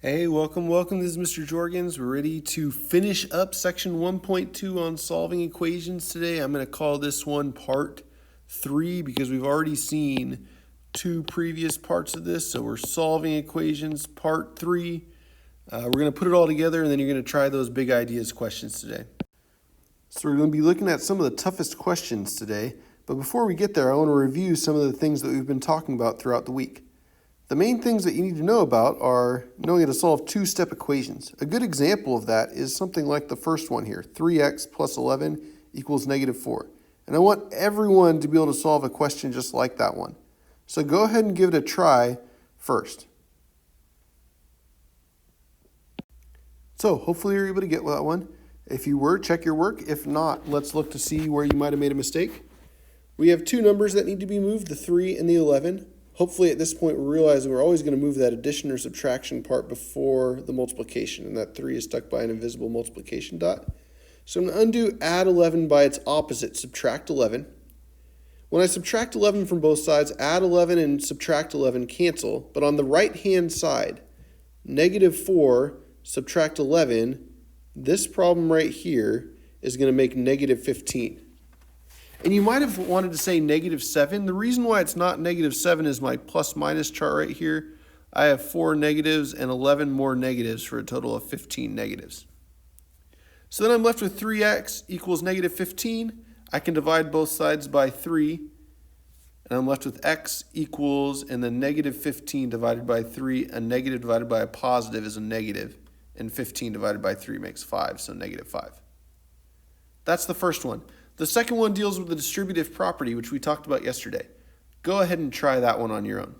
Hey, welcome. This is Mr. Jorgens. We're ready to finish up section 1.2 on solving equations today. I'm going to call this one part 3 because we've already seen 2 previous parts of this. So we're solving equations part 3. We're going to put it all together and then you're going to try those big ideas questions today. So we're going to be looking at some of the toughest questions today. But before we get there, I want to review some of the things that we've been talking about throughout the week. The main things that you need to know about are knowing how to solve two-step equations. A good example of that is something like the first one here, 3x plus 11 equals negative 4. And I want everyone to be able to solve a question just like that one. So go ahead and give it a try first. So hopefully you're able to get that one. If you were, check your work. If not, let's look to see where you might have made a mistake. We have two numbers that need to be moved, the 3 and the 11. Hopefully at this point we're realizing we're always going to move that addition or subtraction part before the multiplication, and that 3 is stuck by an invisible multiplication dot. So I'm going to undo add 11 by its opposite, subtract 11. When I subtract 11 from both sides, add 11 and subtract 11 cancel, but on the right-hand side, negative 4 subtract 11, this problem right here is going to make negative 15. And you might have wanted to say negative 7. The reason why it's not negative 7 is my plus minus chart right here. I have 4 negatives and 11 more negatives for a total of 15 negatives. So then I'm left with 3x equals negative 15. I can divide both sides by 3. And I'm left with x equals, and then negative 15 divided by 3. A negative divided by a positive is a negative. And 15 divided by 3 makes 5, so negative 5. That's the first one. The second one deals with the distributive property, which we talked about yesterday. Go ahead and try that one on your own.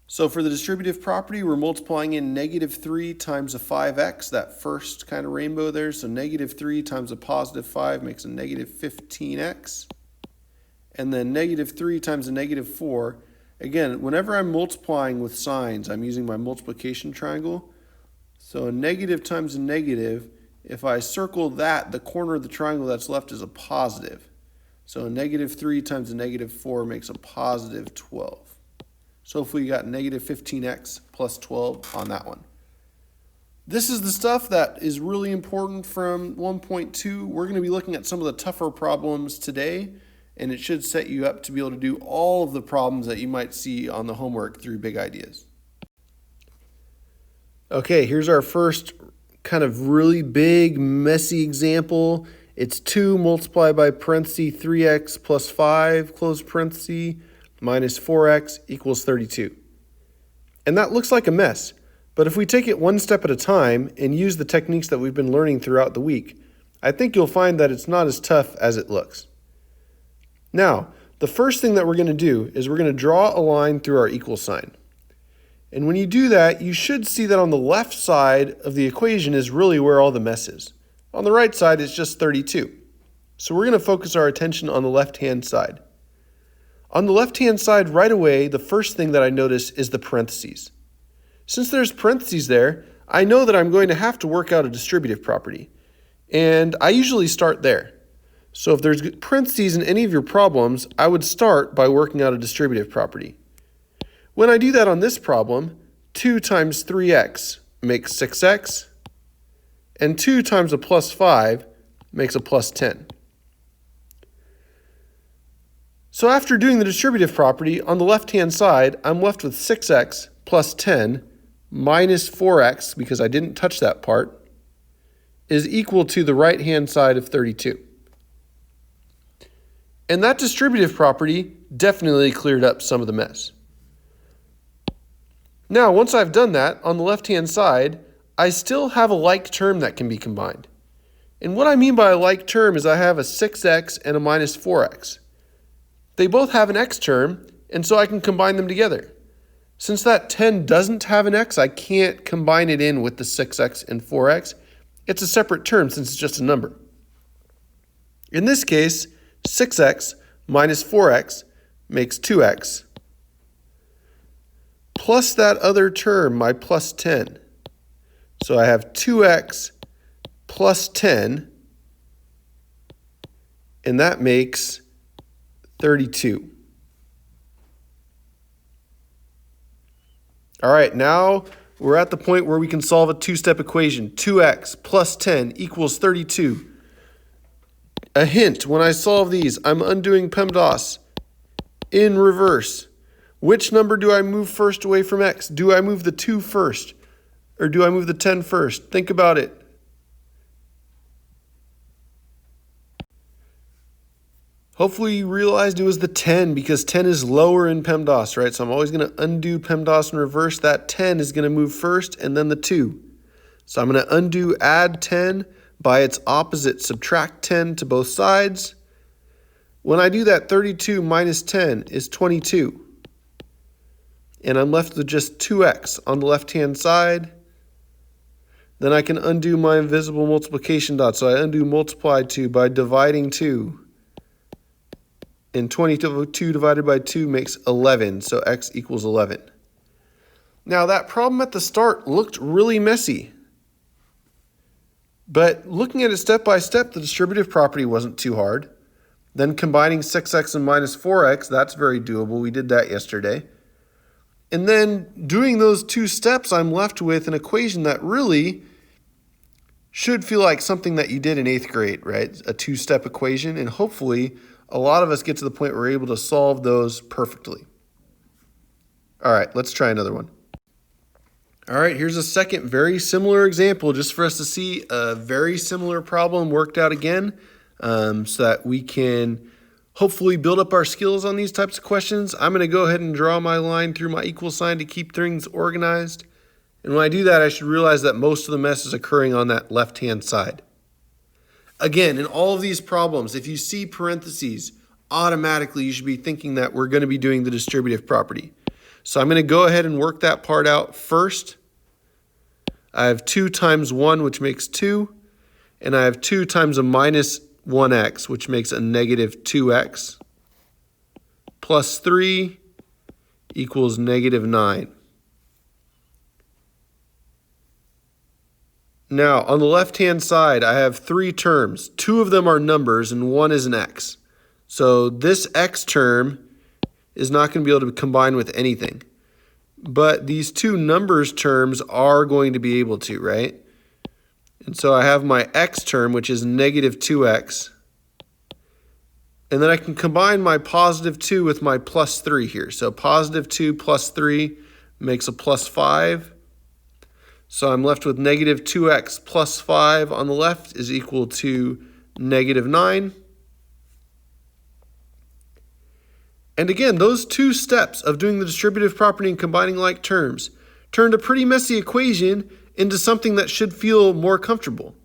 So for the distributive property, we're multiplying in negative 3 times a 5x, that first kind of rainbow there. So negative 3 times a positive 5 makes a negative 15x. And then negative 3 times a negative 4. Again, whenever I'm multiplying with signs, I'm using my multiplication triangle. So a negative times a negative, if I circle that, the corner of the triangle that's left is a positive. So a negative 3 times a negative 4 makes a positive 12. So if we got negative 15x plus 12 on that one. This is the stuff that is really important from 1.2. We're going to be looking at some of the tougher problems today, and it should set you up to be able to do all of the problems that you might see on the homework through big ideas. Okay, here's our first kind of really big, messy example. It's 2 multiplied by parenthesis 3x plus 5, close parenthesis, minus 4x equals 32. And that looks like a mess, but if we take it one step at a time and use the techniques that we've been learning throughout the week, I think you'll find that it's not as tough as it looks. Now, the first thing that we're going to do is we're going to draw a line through our equal sign. And when you do that, you should see that on the left side of the equation is really where all the mess is. On the right side, it's just 32. So we're going to focus our attention on the left-hand side. On the left-hand side, right away, the first thing that I notice is the parentheses. Since there's parentheses there, I know that I'm going to have to work out a distributive property. And I usually start there. So if there's parentheses in any of your problems, I would start by working out a distributive property. When I do that on this problem, 2 times 3x makes 6x, and 2 times a plus 5 makes a plus 10. So after doing the distributive property, on the left-hand side, I'm left with 6x plus 10 minus 4x, because I didn't touch that part, is equal to the right-hand side of 32. And that distributive property definitely cleared up some of the mess. Now, once I've done that, on the left-hand side, I still have a like term that can be combined. And what I mean by a like term is I have a 6x and a minus 4x. They both have an x term, and so I can combine them together. Since that 10 doesn't have an x, I can't combine it in with the 6x and 4x. It's a separate term since it's just a number. In this case, 6x minus 4x makes 2x. Plus that other term, my plus 10. So I have 2x plus 10, and that makes 32. All right, now we're at the point where we can solve a two-step equation. 2x plus 10 equals 32. A hint, when I solve these, I'm undoing PEMDAS in reverse. Which number do I move first away from x? Do I move the 2 first? Or do I move the 10 first? Think about it. Hopefully you realized it was the 10 because 10 is lower in PEMDAS, right? So I'm always going to undo PEMDAS in reverse. That 10 is going to move first and then the 2. So I'm going to undo add 10 by its opposite, subtract 10 to both sides. When I do that, 32 minus 10 is 22. And I'm left with just 2x on the left-hand side. Then I can undo my invisible multiplication dot. So I undo multiply 2 by dividing 2. And 22 divided by 2 makes 11, so x equals 11. Now that problem at the start looked really messy. But looking at it step by step, the distributive property wasn't too hard. Then combining 6x and minus 4x, that's very doable. We did that yesterday. And then doing those 2 steps, I'm left with an equation that really should feel like something that you did in 8th grade, right? A 2-step equation, and hopefully a lot of us get to the point where we're able to solve those perfectly. All right, let's try another one. All right, here's a second very similar example just for us to see a very similar problem worked out again so that we can hopefully build up our skills on these types of questions. I'm going to go ahead and draw my line through my equal sign to keep things organized. And when I do that, I should realize that most of the mess is occurring on that left-hand side. Again, in all of these problems, if you see parentheses, automatically you should be thinking that we're going to be doing the distributive property. So I'm going to go ahead and work that part out first. I have 2 times 1, which makes 2. And I have 2 times a minus 1x, which makes a negative 2x. Plus 3 equals negative 9. Now, on the left-hand side, I have 3 terms. 2 of them are numbers, and 1 is an x. So this x term is not going to be able to combine with anything. But these 2 numbers terms are going to be able to, right? And so I have my x term, which is negative 2x. And then I can combine my positive 2 with my plus 3 here. So positive 2 plus 3 makes a plus 5. So I'm left with negative 2x plus 5 on the left is equal to negative 9. And again, those 2 steps of doing the distributive property and combining like terms turned a pretty messy equation into something that should feel more comfortable,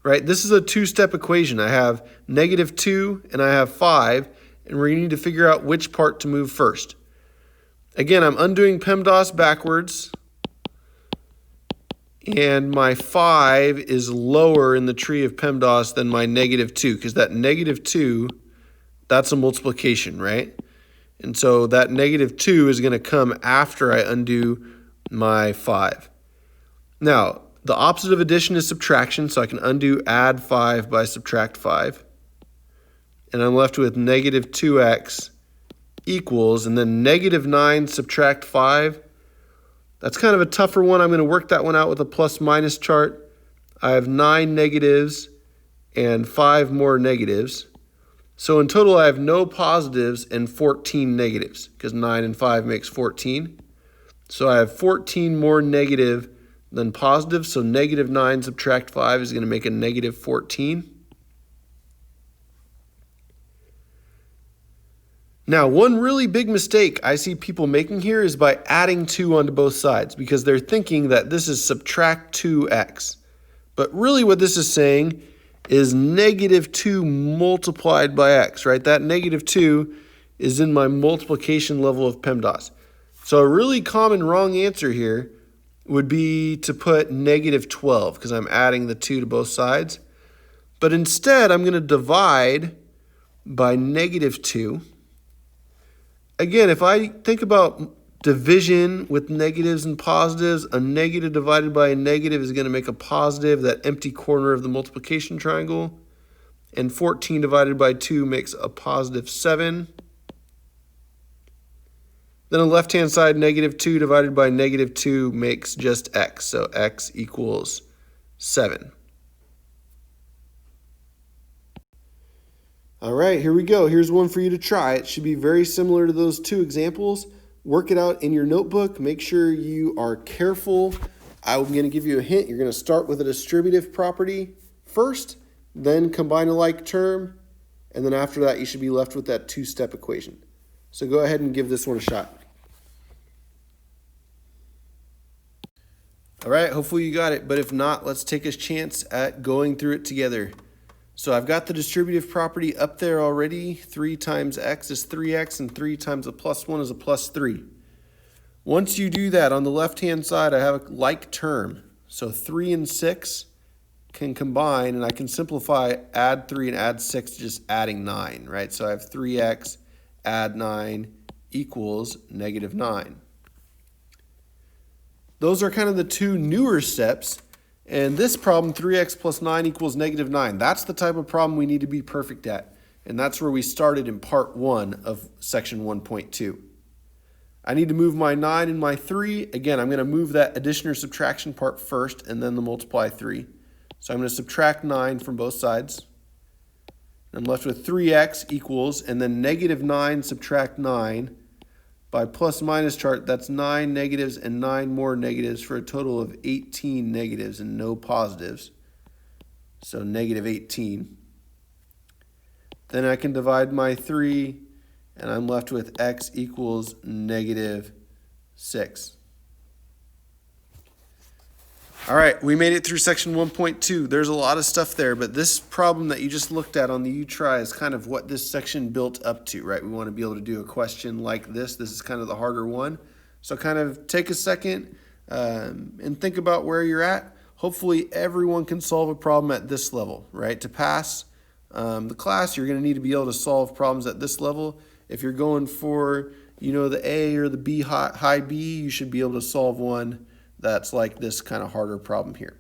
right? This is a 2-step equation. I have negative 2 and I have 5, and we're going to need to figure out which part to move first. Again, I'm undoing PEMDAS backwards. And my 5 is lower in the tree of PEMDAS than my negative 2, because that negative 2, that's a multiplication, right? And so that negative 2 is going to come after I undo my 5. Now, the opposite of addition is subtraction, so I can undo add 5 by subtract 5. And I'm left with negative 2x equals, and then negative 9 subtract 5. That's kind of a tougher one. I'm going to work that one out with a plus-minus chart. I have 9 negatives and 5 more negatives. So in total, I have no positives and 14 negatives, because 9 and 5 makes 14. So I have 14 more negative than positive, so negative 9 subtract 5 is going to make a negative 14. Now, one really big mistake I see people making here is by adding 2 onto both sides, because they're thinking that this is subtract 2x. But really what this is saying is negative 2 multiplied by x, right? That negative 2 is in my multiplication level of PEMDAS. So a really common wrong answer here would be to put negative 12, because I'm adding the 2 to both sides. But instead, I'm going to divide by negative 2. Again, if I think about division with negatives and positives, a negative divided by a negative is going to make a positive, that empty corner of the multiplication triangle. And 14 divided by 2 makes a positive 7. Then on the left-hand side, -2 divided by -2 makes just x. So x equals 7. All right, here we go. Here's one for you to try. It should be very similar to those two examples. Work it out in your notebook. Make sure you are careful. I'm going to give you a hint. You're going to start with a distributive property first, then combine a like term, and then after that you should be left with that two-step equation. So go ahead and give this one a shot. All right, hopefully you got it, but if not, let's take a chance at going through it together. So I've got the distributive property up there already. 3 times x is 3x, and 3 times a plus 1 is a plus 3. Once you do that, on the left-hand side, I have a like term. So 3 and 6 can combine, and I can simplify add 3 and add 6 to just adding 9, right? So I have 3x add 9 equals -9. Those are kind of the two newer steps. And this problem, 3x plus 9 equals -9, that's the type of problem we need to be perfect at. And that's where we started in part 1 of section 1.2. I need to move my 9 and my 3. Again, I'm going to move that addition or subtraction part first and then the multiply 3. So I'm going to subtract 9 from both sides. I'm left with 3x equals, and then -9 subtract 9. By plus minus chart, that's 9 negatives and 9 more negatives for a total of 18 negatives and no positives. So -18. Then I can divide my 3, and I'm left with x equals -6. All right, we made it through section 1.2. There's a lot of stuff there, but this problem that you just looked at on the U-Try is kind of what this section built up to, right? We want to be able to do a question like this. This is kind of the harder one. So kind of take a second and think about where you're at. Hopefully everyone can solve a problem at this level, right? To pass the class, you're going to need to be able to solve problems at this level. If you're going for, the A or the B high B, you should be able to solve one that's like this kind of harder problem here.